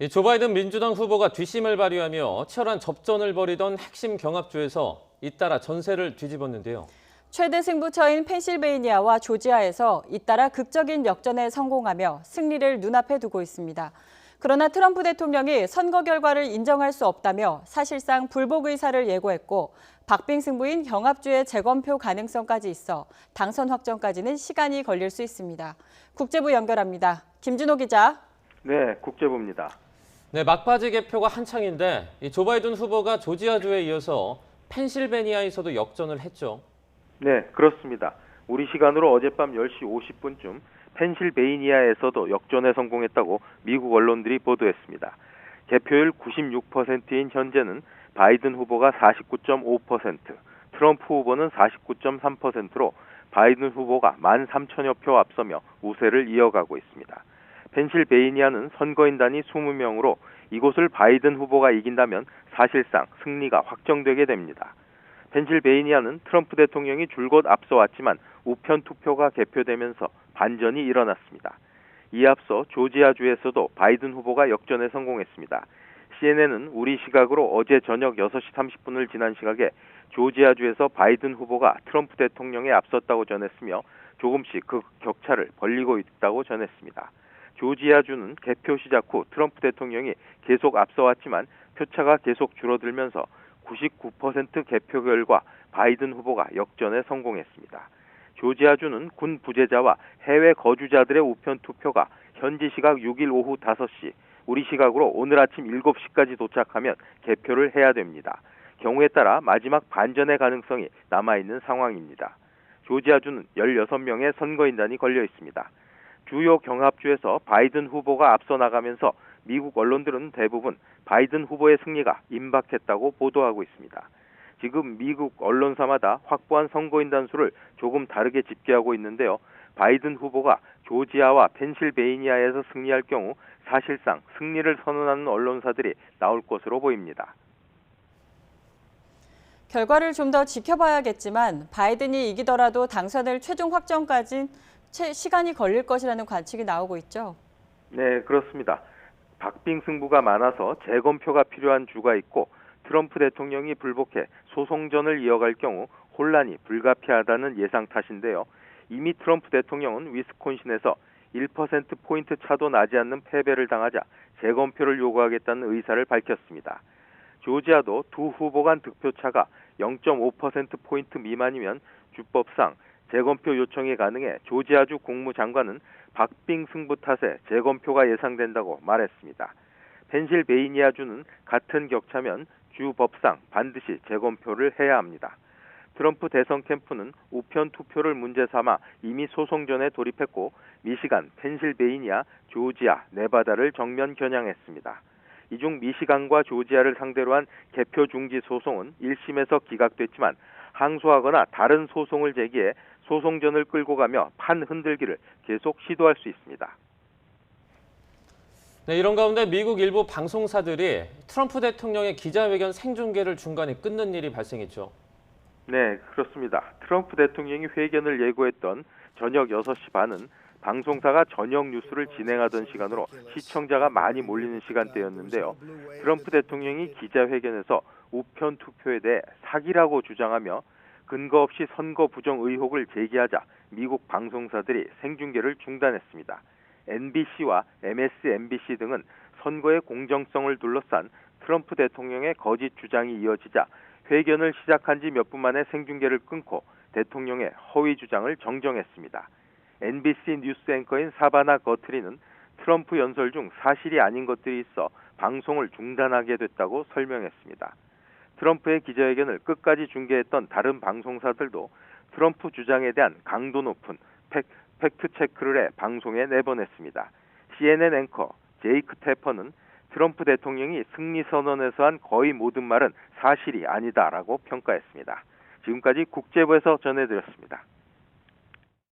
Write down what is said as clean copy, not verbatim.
이 조 바이든 민주당 후보가 뒷심을 발휘하며 치열한 접전을 벌이던 핵심 경합주에서 잇따라 전세를 뒤집었는데요. 최대 승부처인 펜실베이니아와 조지아에서 잇따라 극적인 역전에 성공하며 승리를 눈앞에 두고 있습니다. 그러나 트럼프 대통령이 선거 결과를 인정할 수 없다며 사실상 불복 의사를 예고했고 박빙 승부인 경합주의 재검표 가능성까지 있어 당선 확정까지는 시간이 걸릴 수 있습니다. 국제부 연결합니다. 김준호 기자. 네, 국제부입니다. 네, 막바지 개표가 한창인데 이 조 바이든 후보가 조지아주에 이어서 펜실베니아에서도 역전을 했죠. 네, 그렇습니다. 우리 시간으로 어젯밤 10시 50분쯤 펜실베이니아에서도 역전에 성공했다고 미국 언론들이 보도했습니다. 개표율 96%인 현재는 바이든 후보가 49.5%, 트럼프 후보는 49.3%로 바이든 후보가 13,000여 표 앞서며 우세를 이어가고 있습니다. 펜실베이니아는 선거인단이 20명으로 이곳을 바이든 후보가 이긴다면 사실상 승리가 확정되게 됩니다. 펜실베이니아는 트럼프 대통령이 줄곧 앞서왔지만 우편 투표가 개표되면서 반전이 일어났습니다. 이에 앞서 조지아주에서도 바이든 후보가 역전에 성공했습니다. CNN은 우리 시각으로 어제 저녁 6시 30분을 지난 시각에 조지아주에서 바이든 후보가 트럼프 대통령에 앞섰다고 전했으며 조금씩 그 격차를 벌리고 있다고 전했습니다. 조지아주는 개표 시작 후 트럼프 대통령이 계속 앞서왔지만 표차가 계속 줄어들면서 99% 개표 결과 바이든 후보가 역전에 성공했습니다. 조지아주는 군 부재자와 해외 거주자들의 우편 투표가 현지 시각 6일 오후 5시, 우리 시각으로 오늘 아침 7시까지 도착하면 개표를 해야 됩니다. 경우에 따라 마지막 반전의 가능성이 남아있는 상황입니다. 조지아주는 16명의 선거인단이 걸려 있습니다. 주요 경합주에서 바이든 후보가 앞서 나가면서 미국 언론들은 대부분 바이든 후보의 승리가 임박했다고 보도하고 있습니다. 지금 미국 언론사마다 확보한 선거인단 수를 조금 다르게 집계하고 있는데요. 바이든 후보가 조지아와 펜실베이니아에서 승리할 경우 사실상 승리를 선언하는 언론사들이 나올 것으로 보입니다. 결과를 좀 더 지켜봐야겠지만 바이든이 이기더라도 당선을 최종 확정까지 시간이 걸릴 것이라는 관측이 나오고 있죠. 네, 그렇습니다. 박빙 승부가 많아서 재검표가 필요한 주가 있고 트럼프 대통령이 불복해 소송전을 이어갈 경우 혼란이 불가피하다는 예상 탓인데요. 이미 트럼프 대통령은 위스콘신에서 1%포인트 차도 나지 않는 패배를 당하자 재검표를 요구하겠다는 의사를 밝혔습니다. 조지아도 두 후보 간 득표차가 0.5%포인트 미만이면 주법상 재검표 요청이 가능해 조지아주 국무장관은 박빙 승부 탓에 재검표가 예상된다고 말했습니다. 펜실베이니아주는 같은 격차면 주 법상 반드시 재검표를 해야 합니다. 트럼프 대선 캠프는 우편 투표를 문제 삼아 이미 소송전에 돌입했고 미시간, 펜실베이니아, 조지아, 네바다를 정면 겨냥했습니다. 이 중 미시간과 조지아를 상대로 한 개표 중지 소송은 1심에서 기각됐지만 항소하거나 다른 소송을 제기해 소송전을 끌고 가며 판 흔들기를 계속 시도할 수 있습니다. 네, 이런 가운데 미국 일부 방송사들이 트럼프 대통령의 기자회견 생중계를 중간에 끊는 일이 발생했죠. 네, 그렇습니다. 트럼프 대통령이 회견을 예고했던 저녁 6시 반은 방송사가 저녁 뉴스를 진행하던 시간으로 시청자가 많이 몰리는 시간대였는데요. 트럼프 대통령이 기자회견에서 우편 투표에 대해 사기라고 주장하며 근거 없이 선거 부정 의혹을 제기하자 미국 방송사들이 생중계를 중단했습니다. NBC와 MSNBC 등은 선거의 공정성을 둘러싼 트럼프 대통령의 거짓 주장이 이어지자 회견을 시작한 지 몇 분 만에 생중계를 끊고 대통령의 허위 주장을 정정했습니다. NBC 뉴스 앵커인 사바나 거트리는 트럼프 연설 중 사실이 아닌 것들이 있어 방송을 중단하게 됐다고 설명했습니다. 트럼프의 기자회견을 끝까지 중계했던 다른 방송사들도 트럼프 주장에 대한 강도 높은 팩트체크를 해 방송에 내보냈습니다. CNN 앵커 제이크 테퍼는 트럼프 대통령이 승리 선언에서 한 거의 모든 말은 사실이 아니다라고 평가했습니다. 지금까지 국제부에서 전해드렸습니다.